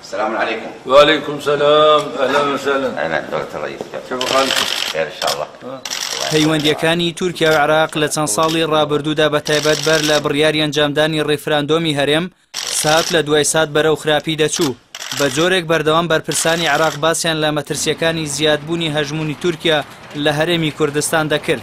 السلام عليكم. وعليكم السلام، اهلا وسهلا. اهلا دكتور رئيس. كيف حالك؟ خير ان شاء الله. پەیوەندیەکانی تورکیا و عێراق لە چەند ساڵی ڕابردوودا بە تایبەت بەر لە بڕیاری ئەنجامدانی ڕێفراندۆمی هەرێم سات لە دوای سات بەرەو خراپی دەچوو. بە جۆرێک بەردەوام بەرپرسانی عێراق باسییان لە مەترسیەکانی زیادبوونی هەژمونی تورکیا لە هەرێمی کوردستان دەکرد.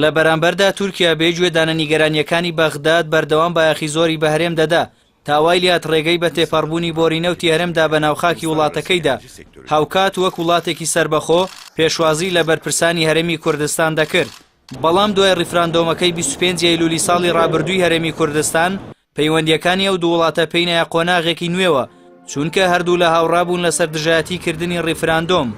لە بەرامبەردا تورکیا بێگوێ دانەنیگەرانیەکانی بەغداد بەردەوام بایەخی زۆری بە هەرێم دەدا. تاوای لات ڕێگەی بە تێپەڕبوونی بۆرینەوتی هەرێمدا بە ناوخاکی وڵاتەکەیدا هاوکات وەک وڵاتێکی سربەخۆ پێشوازی لە بەرپرسانی هەرێمی کوردستان دەکرد. بەڵام دوای ڕیفراندۆمەکەی 25 ئەیلولی ساڵی ڕابردووی هەرێمی کوردستان پەیوەندیەکانی ئەو دوو وڵاتە پێینایە قۆناغێکی نوێوە چونکە هەردوو لە هاوڕابوون لەسەر دژایەتیکردنی ڕیفراندۆم.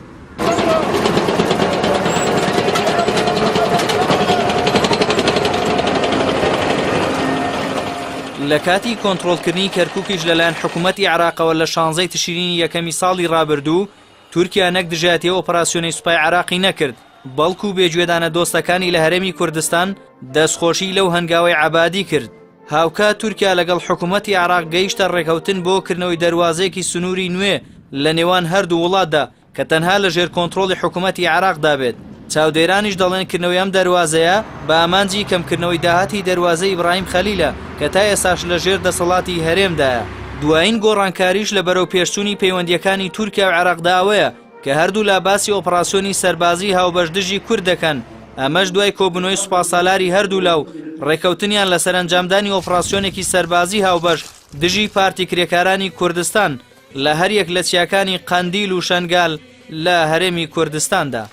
لە کاتی کۆنتڕۆڵکردنی کەرکووکیش لەلایەن حکوومەتی عێراقەوە لە 16 تشرینی یەکەمی ساڵی ڕابردوو تورکیا نەک دژایەتی ئۆپراسیۆنی سوپای عێراقی نەکرد بەڵکو بێگوێدانە دۆستەکانی لە هەرێمی کوردستان دەستخۆشی لەو هەنگاوی عەبادی کرد. هاوکات تورکیا لەگەڵ حکوومەتی عێراق گەیشتە ڕێکەوتن بۆ کردنەوەی دەواازەیەکی سنووری نوێ لە نێوان هەردوو وڵاتدا کە تەنها لە ژێر کۆنتڕۆڵی حکوومەتی عێراقدا بێت. چاودێرانیش دەڵێن کردنەوەی ئەم دەواازەیە بە ئامانجی کەمکردنەوەی داهاتی دەواازەی ئیبراهیم خەلیلە کە تا ئێساش لە ژێر دەسەڵاتی هەرێمدایە. دوایین گۆڕانکاریش لە بەرەو پێشچوونی پەیوەندیەکانی تورکیا و عێراقدا ئەوەیە کە هەردوو لا باسی ئۆپراسیۆنی سەربازی هاوبەشدژی کورد دەکەن. ئەمەش دوای کۆبوونەوەی سوپاسالاری هەردوو لاو ڕێکەوتنیان لە سەرنجامدانی ئۆپراسیۆنێکی سەربازی هاوبەش دژی پارتی کرێکارانی کوردستان لە هەر یەک لە چیاکانی قەندیل و شەنگال لە هەرێمی کوردستاندا.